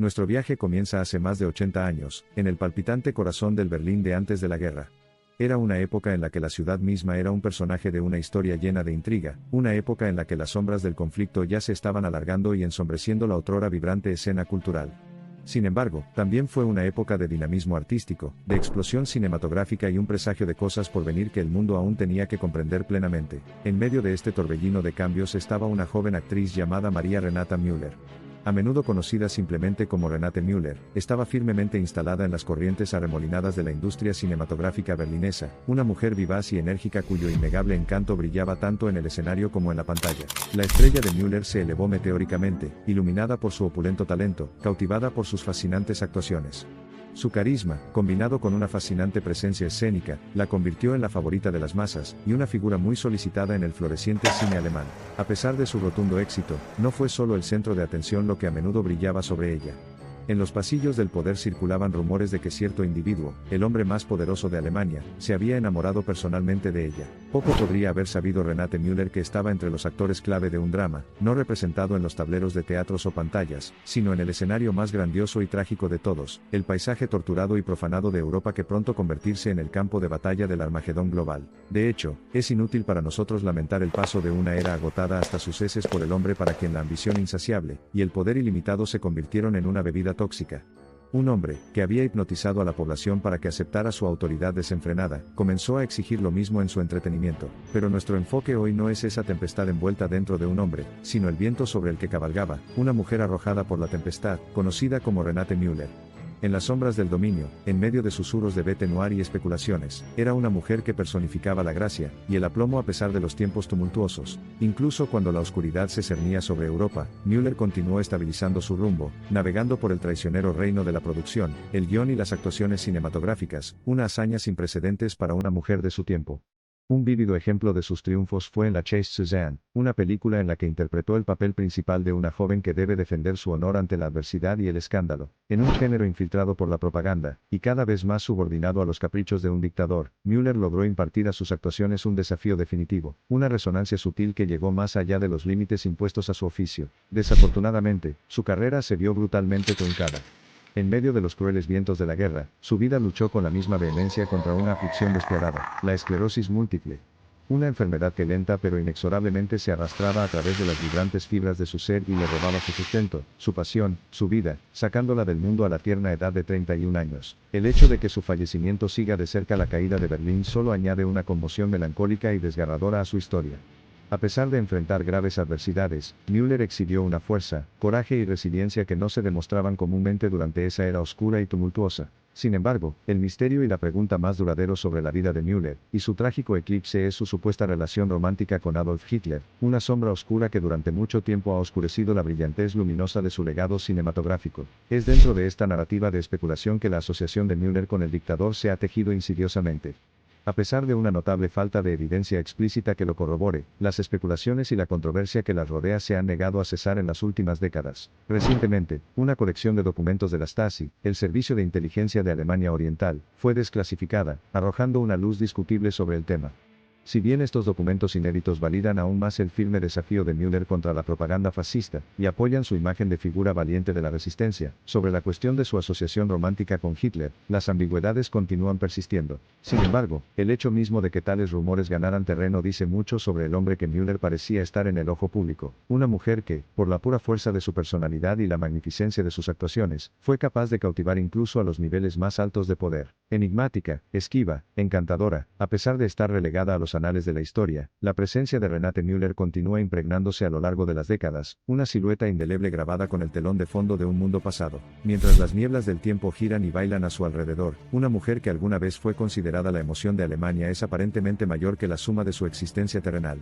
Nuestro viaje comienza hace más de 80 años, en el palpitante corazón del Berlín de antes de la guerra. Era una época en la que la ciudad misma era un personaje de una historia llena de intriga, una época en la que las sombras del conflicto ya se estaban alargando y ensombreciendo la otrora vibrante escena cultural. Sin embargo, también fue una época de dinamismo artístico, de explosión cinematográfica y un presagio de cosas por venir que el mundo aún tenía que comprender plenamente. En medio de este torbellino de cambios estaba una joven actriz llamada María Renata Müller. A menudo conocida simplemente como Renate Müller, estaba firmemente instalada en las corrientes arremolinadas de la industria cinematográfica berlinesa, una mujer vivaz y enérgica cuyo innegable encanto brillaba tanto en el escenario como en la pantalla. La estrella de Müller se elevó meteóricamente, iluminada por su opulento talento, cautivada por sus fascinantes actuaciones. Su carisma, combinado con una fascinante presencia escénica, la convirtió en la favorita de las masas, y una figura muy solicitada en el floreciente cine alemán. A pesar de su rotundo éxito, no fue solo el centro de atención lo que a menudo brillaba sobre ella. En los pasillos del poder circulaban rumores de que cierto individuo, el hombre más poderoso de Alemania, se había enamorado personalmente de ella. Poco podría haber sabido Renate Müller que estaba entre los actores clave de un drama, no representado en los tableros de teatros o pantallas, sino en el escenario más grandioso y trágico de todos, el paisaje torturado y profanado de Europa que pronto convertirse en el campo de batalla del Armagedón global. De hecho, es inútil para nosotros lamentar el paso de una era agotada hasta sus heces por el hombre para quien la ambición insaciable, y el poder ilimitado se convirtieron en una bebida tóxica. Un hombre, que había hipnotizado a la población para que aceptara su autoridad desenfrenada, comenzó a exigir lo mismo en su entretenimiento. Pero nuestro enfoque hoy no es esa tempestad envuelta dentro de un hombre, sino el viento sobre el que cabalgaba, una mujer arrojada por la tempestad, conocida como Renate Müller. En las sombras del dominio, en medio de susurros de bête noir y especulaciones, era una mujer que personificaba la gracia y el aplomo a pesar de los tiempos tumultuosos. Incluso cuando la oscuridad se cernía sobre Europa, Müller continuó estabilizando su rumbo, navegando por el traicionero reino de la producción, el guión y las actuaciones cinematográficas, una hazaña sin precedentes para una mujer de su tiempo. Un vívido ejemplo de sus triunfos fue en La Chasse Suzanne, una película en la que interpretó el papel principal de una joven que debe defender su honor ante la adversidad y el escándalo. En un género infiltrado por la propaganda, y cada vez más subordinado a los caprichos de un dictador, Müller logró impartir a sus actuaciones un desafío definitivo, una resonancia sutil que llegó más allá de los límites impuestos a su oficio. Desafortunadamente, su carrera se vio brutalmente truncada. En medio de los crueles vientos de la guerra, su vida luchó con la misma vehemencia contra una aflicción despiadada, la esclerosis múltiple. Una enfermedad que lenta pero inexorablemente se arrastraba a través de las vibrantes fibras de su ser y le robaba su sustento, su pasión, su vida, sacándola del mundo a la tierna edad de 31 años. El hecho de que su fallecimiento siga de cerca la caída de Berlín solo añade una conmoción melancólica y desgarradora a su historia. A pesar de enfrentar graves adversidades, Müller exhibió una fuerza, coraje y resiliencia que no se demostraban comúnmente durante esa era oscura y tumultuosa. Sin embargo, el misterio y la pregunta más duradero sobre la vida de Müller, y su trágico eclipse es su supuesta relación romántica con Adolf Hitler, una sombra oscura que durante mucho tiempo ha oscurecido la brillantez luminosa de su legado cinematográfico. Es dentro de esta narrativa de especulación que la asociación de Müller con el dictador se ha tejido insidiosamente. A pesar de una notable falta de evidencia explícita que lo corrobore, las especulaciones y la controversia que las rodea se han negado a cesar en las últimas décadas. Recientemente, una colección de documentos de la Stasi, el Servicio de Inteligencia de Alemania Oriental, fue desclasificada, arrojando una luz discutible sobre el tema. Si bien estos documentos inéditos validan aún más el firme desafío de Müller contra la propaganda fascista, y apoyan su imagen de figura valiente de la resistencia, sobre la cuestión de su asociación romántica con Hitler, las ambigüedades continúan persistiendo. Sin embargo, el hecho mismo de que tales rumores ganaran terreno dice mucho sobre el hombre que Müller parecía estar en el ojo público, una mujer que, por la pura fuerza de su personalidad y la magnificencia de sus actuaciones, fue capaz de cautivar incluso a los niveles más altos de poder. Enigmática, esquiva, encantadora, a pesar de estar relegada a los anales de la historia, la presencia de Renate Müller continúa impregnándose a lo largo de las décadas, una silueta indeleble grabada con el telón de fondo de un mundo pasado. Mientras las nieblas del tiempo giran y bailan a su alrededor, una mujer que alguna vez fue considerada la emoción de Alemania es aparentemente mayor que la suma de su existencia terrenal.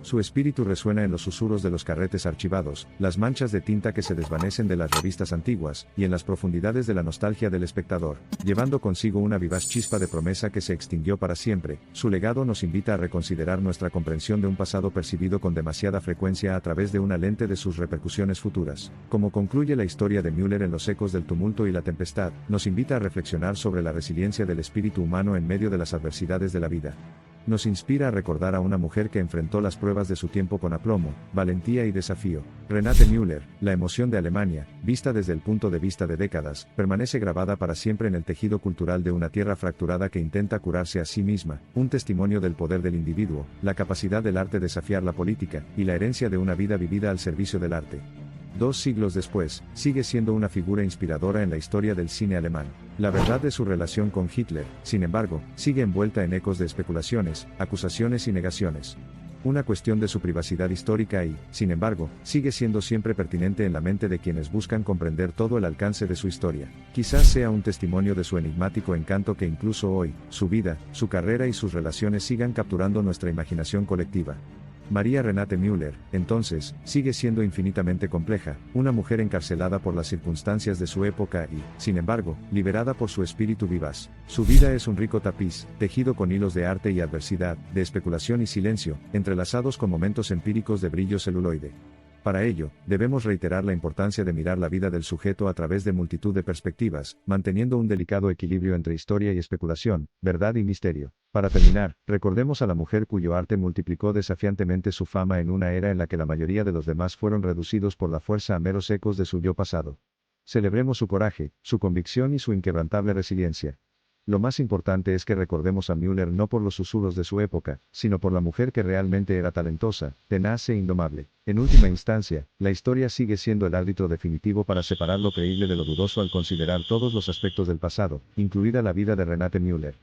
Su espíritu resuena en los susurros de los carretes archivados, las manchas de tinta que se desvanecen de las revistas antiguas, y en las profundidades de la nostalgia del espectador, llevando consigo una vivaz chispa de promesa que se extinguió para siempre. Su legado nos invita a reconsiderar nuestra comprensión de un pasado percibido con demasiada frecuencia a través de una lente de sus repercusiones futuras. Como concluye la historia de Müller en Los ecos del tumulto y la tempestad, nos invita a reflexionar sobre la resiliencia del espíritu humano en medio de las adversidades de la vida. Nos inspira a recordar a una mujer que enfrentó las pruebas de su tiempo con aplomo, valentía y desafío. Renate Müller, la emoción de Alemania, vista desde el punto de vista de décadas, permanece grabada para siempre en el tejido cultural de una tierra fracturada que intenta curarse a sí misma, un testimonio del poder del individuo, la capacidad del arte de desafiar la política, y la herencia de una vida vivida al servicio del arte. 2 siglos después, sigue siendo una figura inspiradora en la historia del cine alemán. La verdad de su relación con Hitler, sin embargo, sigue envuelta en ecos de especulaciones, acusaciones y negaciones. Una cuestión de su privacidad histórica y, sin embargo, sigue siendo siempre pertinente en la mente de quienes buscan comprender todo el alcance de su historia. Quizás sea un testimonio de su enigmático encanto que incluso hoy, su vida, su carrera y sus relaciones sigan capturando nuestra imaginación colectiva. María Renate Müller, entonces, sigue siendo infinitamente compleja, una mujer encarcelada por las circunstancias de su época y, sin embargo, liberada por su espíritu vivaz. Su vida es un rico tapiz, tejido con hilos de arte y adversidad, de especulación y silencio, entrelazados con momentos empíricos de brillo celuloide. Para ello, debemos reiterar la importancia de mirar la vida del sujeto a través de multitud de perspectivas, manteniendo un delicado equilibrio entre historia y especulación, verdad y misterio. Para terminar, recordemos a la mujer cuyo arte multiplicó desafiantemente su fama en una era en la que la mayoría de los demás fueron reducidos por la fuerza a meros ecos de su yo pasado. Celebremos su coraje, su convicción y su inquebrantable resiliencia. Lo más importante es que recordemos a Müller no por los susurros de su época, sino por la mujer que realmente era talentosa, tenaz e indomable. En última instancia, la historia sigue siendo el árbitro definitivo para separar lo creíble de lo dudoso al considerar todos los aspectos del pasado, incluida la vida de Renate Müller.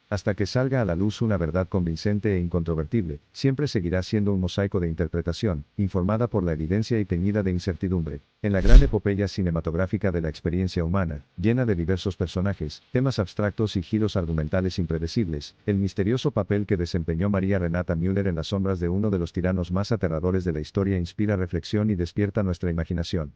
Hasta que salga a la luz una verdad convincente e incontrovertible, siempre seguirá siendo un mosaico de interpretación, informada por la evidencia y teñida de incertidumbre. En la gran epopeya cinematográfica de la experiencia humana, llena de diversos personajes, temas abstractos y giros argumentales impredecibles, el misterioso papel que desempeñó María Renata Müller en las sombras de uno de los tiranos más aterradores de la historia inspira reflexión y despierta nuestra imaginación.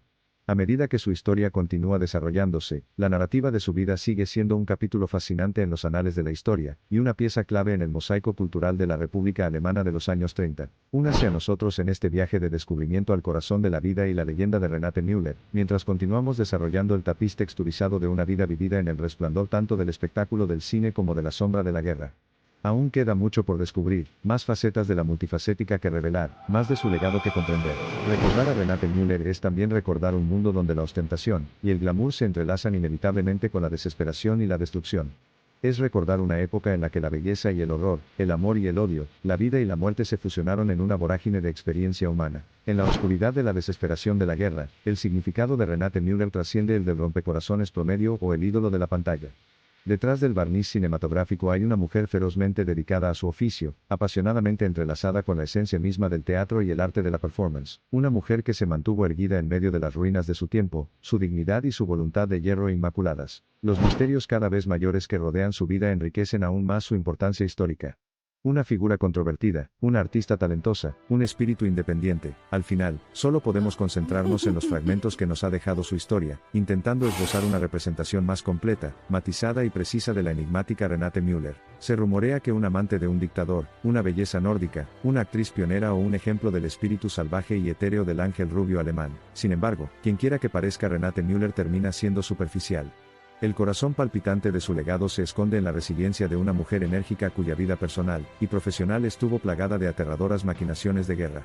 A medida que su historia continúa desarrollándose, la narrativa de su vida sigue siendo un capítulo fascinante en los anales de la historia, y una pieza clave en el mosaico cultural de la República Alemana de los años 30. Únase a nosotros en este viaje de descubrimiento al corazón de la vida y la leyenda de Renate Müller, mientras continuamos desarrollando el tapiz texturizado de una vida vivida en el resplandor tanto del espectáculo del cine como de la sombra de la guerra. Aún queda mucho por descubrir, más facetas de la multifacética que revelar, más de su legado que comprender. Recordar a Renate Müller es también recordar un mundo donde la ostentación y el glamour se entrelazan inevitablemente con la desesperación y la destrucción. Es recordar una época en la que la belleza y el horror, el amor y el odio, la vida y la muerte se fusionaron en una vorágine de experiencia humana. En la oscuridad de la desesperación de la guerra, el significado de Renate Müller trasciende el del rompecorazones promedio o el ídolo de la pantalla. Detrás del barniz cinematográfico hay una mujer ferozmente dedicada a su oficio, apasionadamente entrelazada con la esencia misma del teatro y el arte de la performance. Una mujer que se mantuvo erguida en medio de las ruinas de su tiempo, su dignidad y su voluntad de hierro inmaculadas. Los misterios cada vez mayores que rodean su vida enriquecen aún más su importancia histórica. Una figura controvertida, una artista talentosa, un espíritu independiente. Al final, solo podemos concentrarnos en los fragmentos que nos ha dejado su historia, intentando esbozar una representación más completa, matizada y precisa de la enigmática Renate Müller. Se rumorea que un amante de un dictador, una belleza nórdica, una actriz pionera o un ejemplo del espíritu salvaje y etéreo del ángel rubio alemán. Sin embargo, quienquiera que parezca Renate Müller termina siendo superficial. El corazón palpitante de su legado se esconde en la resiliencia de una mujer enérgica cuya vida personal y profesional estuvo plagada de aterradoras maquinaciones de guerra.